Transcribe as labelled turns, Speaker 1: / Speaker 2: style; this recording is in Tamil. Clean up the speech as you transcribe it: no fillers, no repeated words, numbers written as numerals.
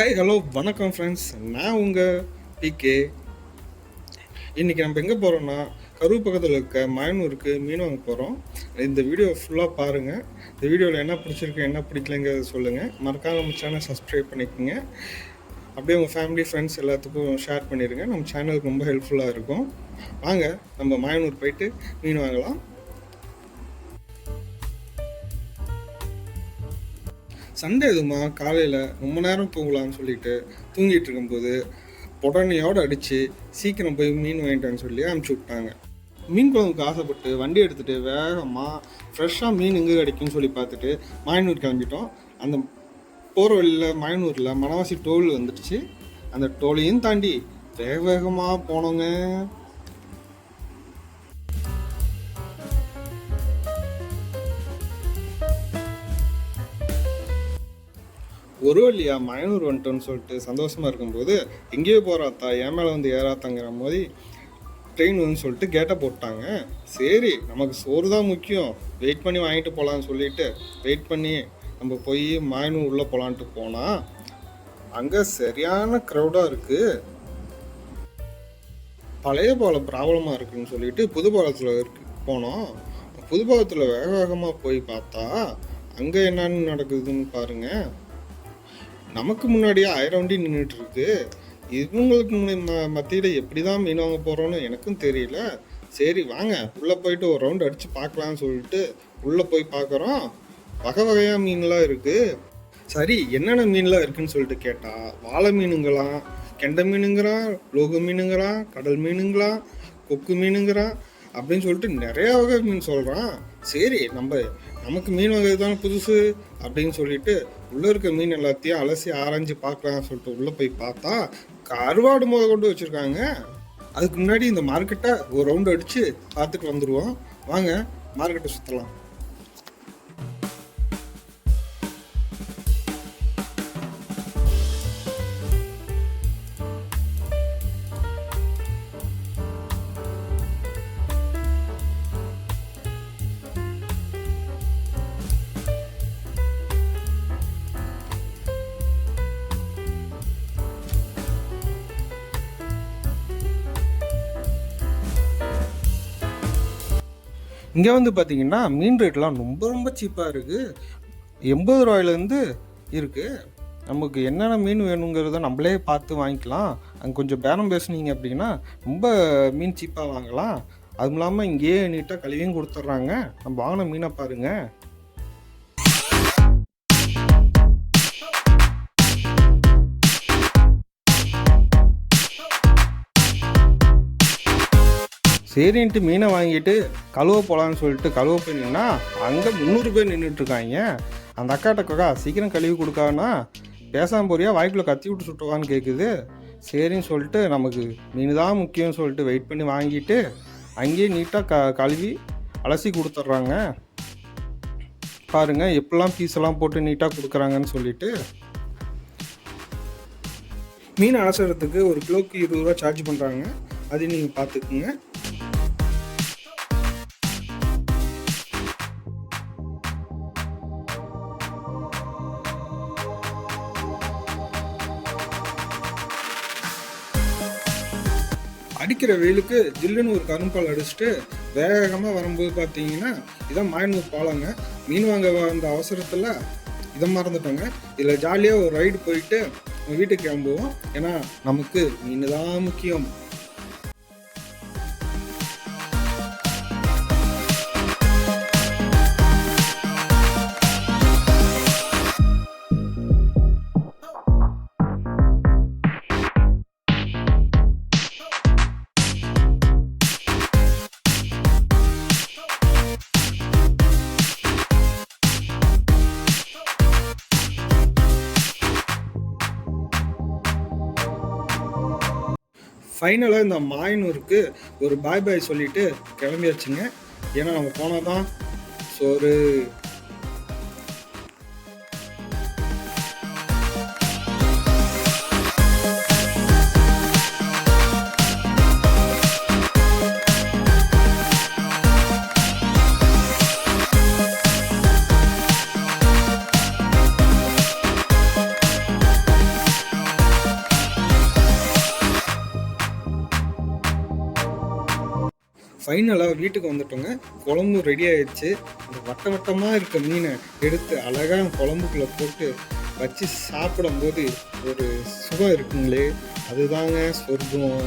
Speaker 1: ஹாய் ஹலோ வணக்கம் ஃப்ரெண்ட்ஸ், நான் உங்கள் பிகே. இன்றைக்கி நம்ம எங்கே போகிறோன்னா கரூர் பக்கத்தில் இருக்க மாயனூருக்கு மீன் வாங்க போகிறோம். இந்த வீடியோ ஃபுல்லாக பாருங்கள். இந்த வீடியோவில் என்ன பிடிச்சிருக்கு என்ன பிடிக்கலைங்கிறத சொல்லுங்கள். மறக்காம நம்ம சேனல் சப்ஸ்கிரைப் பண்ணிக்கோங்க. அப்படியே உங்கள் ஃபேமிலி ஃப்ரெண்ட்ஸ் எல்லாத்துக்கும் ஷேர் பண்ணிடுங்க. நம்ம சேனலுக்கு ரொம்ப ஹெல்ப்ஃபுல்லாக இருக்கும். வாங்க நம்ம மாயனூர் போயிட்டு மீன் வாங்கலாம். சண்டே எதுமா காலையில் ரொம்ப நேரம் தூங்கலான்னு சொல்லிட்டு தூங்கிட்டு இருக்கும்போது உடனேயோடு அடித்து சீக்கிரம் போய் மீன் வாங்கிட்டான்னு சொல்லி அனுப்பிச்சி விட்டாங்க. மீன் குழம்புக்கு ஆசைப்பட்டு வண்டி எடுத்துகிட்டு வேகமாக ஃப்ரெஷ்ஷாக மீன் எங்கே கிடைக்குன்னு சொல்லி பார்த்துட்டு மாயனூர் கிளம்பிட்டோம். அந்த போகிற வழியில் மாயனூரில் மணவாசி டோல் வந்துடுச்சு. அந்த டோலையும் தாண்டி வேக வேகமாக போனோங்க. ஒரு வழியா மாயனூர் வந்துட்டோன்னு சொல்லிட்டு சந்தோஷமாக இருக்கும்போது எங்கேயோ போகிறாத்தா என் மேலே வந்து ஏறாத்தாங்கிற மாதிரி ட்ரெயின் வந்து சொல்லிட்டு கேட்டை போட்டாங்க. சரி, நமக்கு சோறு தான் முக்கியம், வெயிட் பண்ணி வாங்கிட்டு போகலான்னு சொல்லிட்டு வெயிட் பண்ணி நம்ம போய் மாயனூர் உள்ளே போகலான்ட்டு போனால் அங்கே சரியான க்ரௌடாக இருக்குது. பழைய பாலம் ப்ராப்ளமாக இருக்குதுன்னு சொல்லிட்டு புது பாலத்தில் போனோம். புது பாலத்தில் வேக வேகமாக போய் பார்த்தா அங்கே என்னன்னு நடக்குதுன்னு பாருங்கள். நமக்கு முன்னாடியே 1000 வண்டி நின்றுட்டு இருக்கு. இவங்களுக்கு மத்தியில் எப்படி தான் மீன் வாங்க போகிறோன்னு எனக்கும் தெரியல. சரி வாங்க உள்ளே போயிட்டு ஒரு ரவுண்ட் அடித்து பார்க்கலான்னு சொல்லிட்டு உள்ளே போய் பார்க்குறோம். வகை வகையாக மீன்லாம் இருக்குது. சரி, என்னென்ன மீன்லாம் இருக்குதுன்னு சொல்லிட்டு கேட்டால் வாழை மீனுங்களாம், கெண்டை மீனுங்கிறான், லோகு மீனுங்கிறான், கடல் மீனுங்களாம், கொக்கு மீனுங்கிறான் அப்படின்னு சொல்லிட்டு நிறையா வகை மீன் சொல்கிறான். சரி, நமக்கு மீன் வகை தானே புதுசு அப்படின்னு சொல்லிட்டு உள்ளே இருக்க மீன் எல்லாத்தையும் அலசி ஆராய்ஞ்சு பார்க்கலாம்னு சொல்லிட்டு உள்ளே போய் பார்த்தா கருவாடு கொண்டு வச்சுருக்காங்க. அதுக்கு முன்னாடி இந்த மார்க்கெட்டை ஒரு ரவுண்டு அடித்து பார்த்துட்டு வந்துடுவோம். வாங்க மார்க்கெட்டை சுற்றலாம். இங்கே வந்து பார்த்தீங்கன்னா மீன் ரேட்லாம் ரொம்ப ரொம்ப சீப்பாக இருக்குது. 80 ரூபாயிலேருந்து இருக்குது. நமக்கு என்னென்ன மீன் வேணுங்கிறத நம்மளே பார்த்து வாங்கிக்கலாம். அங்கே கொஞ்சம் பேரம் பேசுனீங்க அப்படின்னா ரொம்ப மீன் சீப்பாக வாங்கலாம். அதுவும் இல்லாமல் இங்கேயே நீட்டாக கழுவியும் கொடுத்துட்றாங்க. நம்ம வாங்கின மீனை பாருங்கள். சரின்ட்டு மீனை வாங்கிட்டு கழுவ போகலான்னு சொல்லிட்டு கழுவ போனீங்கன்னா அங்கே 300 பேர் நின்றுட்டுருக்காங்க. அந்த அக்காட்ட சீக்கிரம் கழுவி கொடுக்கான்னா பேசாமல் போறியா, வாய்க்குள்ளே கத்தி விட்டு சுட்டுவான்னு கேட்குது. சரின்னு சொல்லிட்டு நமக்கு மீன் தான் முக்கியம்னு சொல்லிட்டு வெயிட் பண்ணி வாங்கிட்டு அங்கேயே நீட்டாக கழுவி அலசி கொடுத்துட்றாங்க. பாருங்கள் எப்படிலாம் பீஸெல்லாம் போட்டு நீட்டாக கொடுக்குறாங்கன்னு சொல்லிட்டு. மீன் அலசுறதுக்கு ஒரு கிலோக்கு 20 ரூபா சார்ஜ் பண்ணுறாங்க. அது நீங்கள் பார்த்துக்குங்க. அடிக்கிற வெயிலுக்கு ஜில்லுன்னு ஒரு கரும்பால் அடிச்சுட்டு வேகமாக வரும்போது பார்த்தீங்கன்னா இதான் மாயனூர் பாலங்க. மீன் வாங்க வந்த அவசரத்தில் இதை மறந்துட்டோங்க. இதில் ஜாலியாக ஒரு ரைடு போயிட்டு வீட்டுக்கு கிளம்புவோம். ஏன்னா நமக்கு மீன் தான் முக்கியம். ஃபைனலாக இந்த மாயனூருக்கு ஒரு பாய் பாய் சொல்லிவிட்டு கிளம்பியாச்சுங்க. ஏன்னா நம்ம போனால் தான் சோறு. ஃபைனலாக வீட்டுக்கு வந்துட்டோங்க. குழம்பு ரெடி ஆயிடுச்சு. அந்த வட்டமாக இருக்க மீனை எடுத்து அழகாக குழம்புக்குள்ளே போட்டு வச்சு சாப்பிடும்போது ஒரு சுகம் இருக்குங்களே, அதுதாங்க சொர்க்கம்.